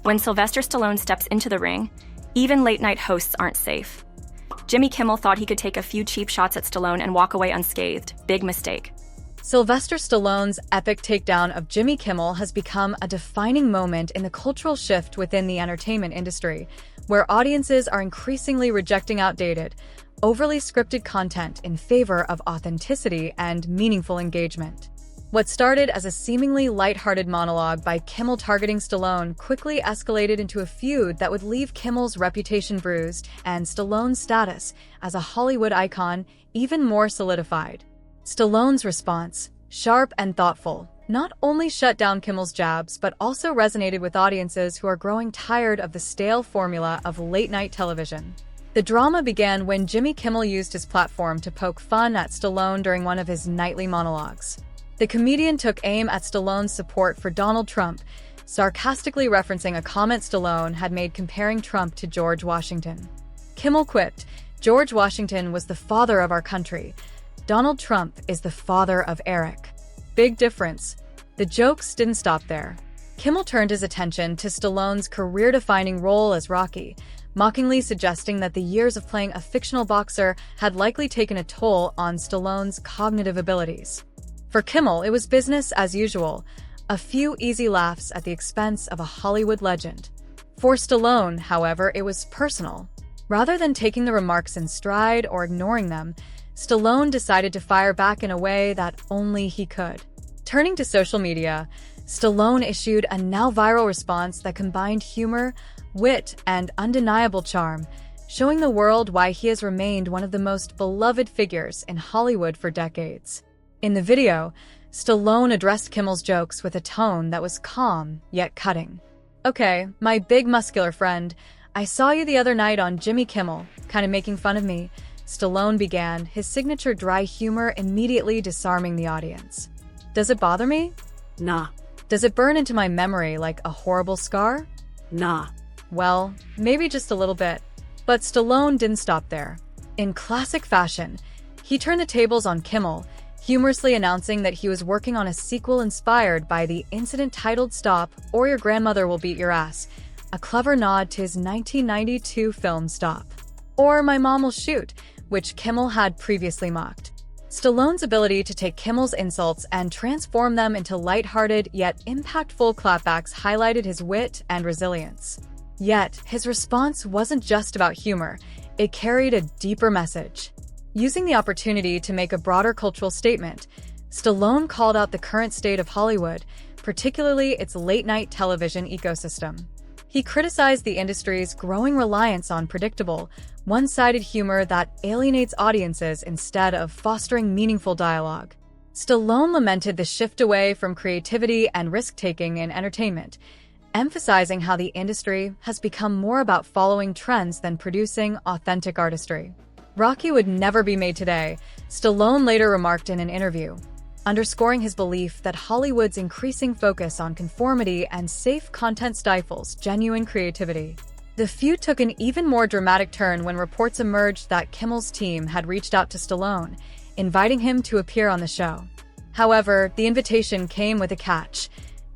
When Sylvester Stallone steps into the ring, even late-night hosts aren't safe. Jimmy Kimmel thought he could take a few cheap shots at Stallone and walk away unscathed. Big mistake. Sylvester Stallone's epic takedown of Jimmy Kimmel has become a defining moment in the cultural shift within the entertainment industry, where audiences are increasingly rejecting outdated, overly scripted content in favor of authenticity and meaningful engagement. What started as a seemingly lighthearted monologue by Kimmel targeting Stallone quickly escalated into a feud that would leave Kimmel's reputation bruised and Stallone's status as a Hollywood icon even more solidified. Stallone's response, sharp and thoughtful, not only shut down Kimmel's jabs but also resonated with audiences who are growing tired of the stale formula of late-night television. The drama began when Jimmy Kimmel used his platform to poke fun at Stallone during one of his nightly monologues. The comedian took aim at Stallone's support for Donald Trump, sarcastically referencing a comment Stallone had made comparing Trump to George Washington. Kimmel quipped, "George Washington was the father of our country. Donald Trump is the father of Eric." Big difference. The jokes didn't stop there. Kimmel turned his attention to Stallone's career-defining role as Rocky, mockingly suggesting that the years of playing a fictional boxer had likely taken a toll on Stallone's cognitive abilities. For Kimmel, it was business as usual, a few easy laughs at the expense of a Hollywood legend. For Stallone, however, it was personal. Rather than taking the remarks in stride or ignoring them, Stallone decided to fire back in a way that only he could. Turning to social media, Stallone issued a now-viral response that combined humor, wit, and undeniable charm, showing the world why he has remained one of the most beloved figures in Hollywood for decades. In the video, Stallone addressed Kimmel's jokes with a tone that was calm yet cutting. "Okay, my big muscular friend, I saw you the other night on Jimmy Kimmel, kind of making fun of me," Stallone began, his signature dry humor immediately disarming the audience. "Does it bother me? Nah. Does it burn into my memory like a horrible scar? Nah. Well, maybe just a little bit." But Stallone didn't stop there. In classic fashion, he turned the tables on Kimmel, humorously announcing that he was working on a sequel inspired by the incident titled "Stop, or Your Grandmother Will Beat Your Ass," a clever nod to his 1992 film Stop, or My Mom Will Shoot, which Kimmel had previously mocked. Stallone's ability to take Kimmel's insults and transform them into lighthearted yet impactful clapbacks highlighted his wit and resilience. Yet, his response wasn't just about humor, it carried a deeper message. Using the opportunity to make a broader cultural statement, Stallone called out the current state of Hollywood, particularly its late-night television ecosystem. He criticized the industry's growing reliance on predictable, one-sided humor that alienates audiences instead of fostering meaningful dialogue. Stallone lamented the shift away from creativity and risk-taking in entertainment, emphasizing how the industry has become more about following trends than producing authentic artistry. "Rocky would never be made today," Stallone later remarked in an interview, underscoring his belief that Hollywood's increasing focus on conformity and safe content stifles genuine creativity. The feud took an even more dramatic turn when reports emerged that Kimmel's team had reached out to Stallone, inviting him to appear on the show. However, the invitation came with a catch.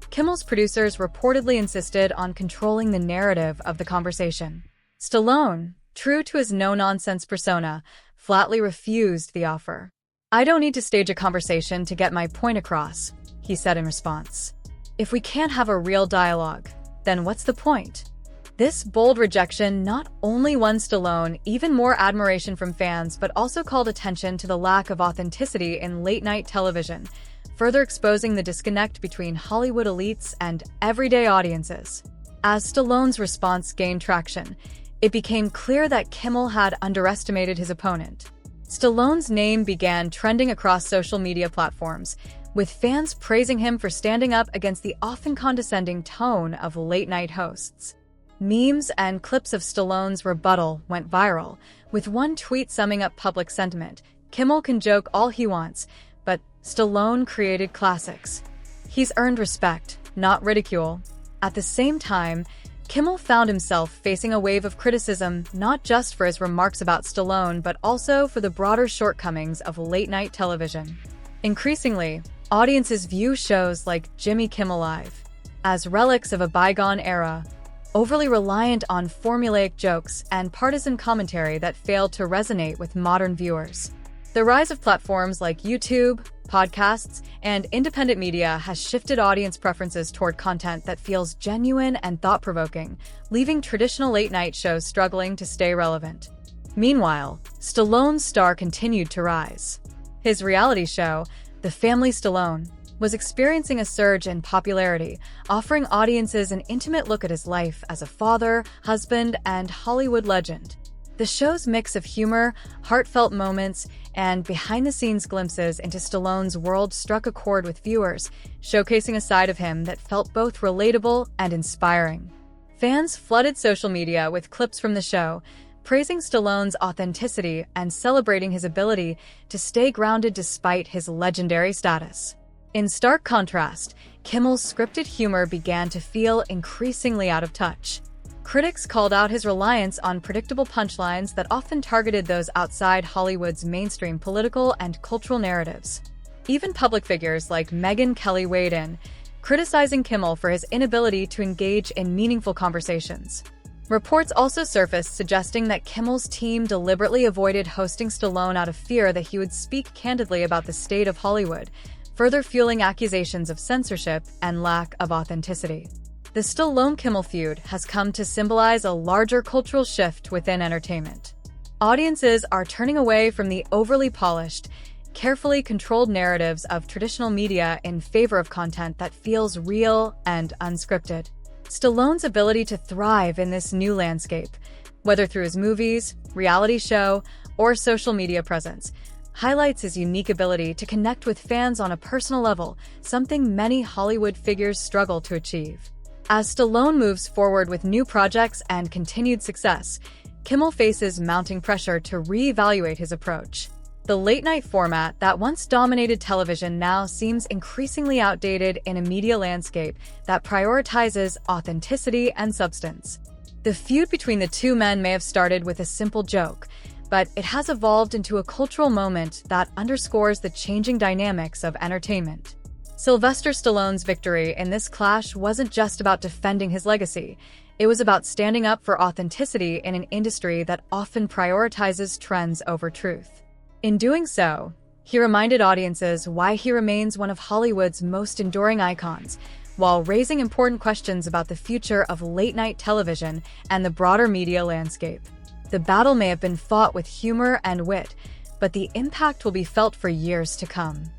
Kimmel's producers reportedly insisted on controlling the narrative of the conversation. Stallone, true to his no-nonsense persona, flatly refused the offer. "I don't need to stage a conversation to get my point across," he said in response. "If we can't have a real dialogue, then what's the point?" This bold rejection not only won Stallone even more admiration from fans but also called attention to the lack of authenticity in late-night television, further exposing the disconnect between Hollywood elites and everyday audiences. As Stallone's response gained traction, it became clear that Kimmel had underestimated his opponent. Stallone's name began trending across social media platforms, with fans praising him for standing up against the often condescending tone of late-night hosts. Memes and clips of Stallone's rebuttal went viral, with one tweet summing up public sentiment: "Kimmel can joke all he wants, but Stallone created classics. He's earned respect, not ridicule." At the same time, Kimmel found himself facing a wave of criticism not just for his remarks about Stallone but also for the broader shortcomings of late-night television. Increasingly, audiences view shows like Jimmy Kimmel Live as relics of a bygone era, overly reliant on formulaic jokes and partisan commentary that failed to resonate with modern viewers. The rise of platforms like YouTube, podcasts, and independent media has shifted audience preferences toward content that feels genuine and thought-provoking, leaving traditional late-night shows struggling to stay relevant. Meanwhile, Stallone's star continued to rise. His reality show, The Family Stallone, was experiencing a surge in popularity, offering audiences an intimate look at his life as a father, husband, and Hollywood legend. The show's mix of humor, heartfelt moments, and behind-the-scenes glimpses into Stallone's world struck a chord with viewers, showcasing a side of him that felt both relatable and inspiring. Fans flooded social media with clips from the show, praising Stallone's authenticity and celebrating his ability to stay grounded despite his legendary status. In stark contrast, Kimmel's scripted humor began to feel increasingly out of touch. Critics called out his reliance on predictable punchlines that often targeted those outside Hollywood's mainstream political and cultural narratives. Even public figures like Megyn Kelly weighed in, criticizing Kimmel for his inability to engage in meaningful conversations. Reports also surfaced suggesting that Kimmel's team deliberately avoided hosting Stallone out of fear that he would speak candidly about the state of Hollywood, further fueling accusations of censorship and lack of authenticity. The Stallone-Kimmel feud has come to symbolize a larger cultural shift within entertainment. Audiences are turning away from the overly polished, carefully controlled narratives of traditional media in favor of content that feels real and unscripted. Stallone's ability to thrive in this new landscape, whether through his movies, reality show, or social media presence, highlights his unique ability to connect with fans on a personal level, something many Hollywood figures struggle to achieve. As Stallone moves forward with new projects and continued success, Kimmel faces mounting pressure to reevaluate his approach. The late-night format that once dominated television now seems increasingly outdated in a media landscape that prioritizes authenticity and substance. The feud between the two men may have started with a simple joke, but it has evolved into a cultural moment that underscores the changing dynamics of entertainment. Sylvester Stallone's victory in this clash wasn't just about defending his legacy. It was about standing up for authenticity in an industry that often prioritizes trends over truth. In doing so, he reminded audiences why he remains one of Hollywood's most enduring icons, while raising important questions about the future of late-night television and the broader media landscape. The battle may have been fought with humor and wit, but the impact will be felt for years to come.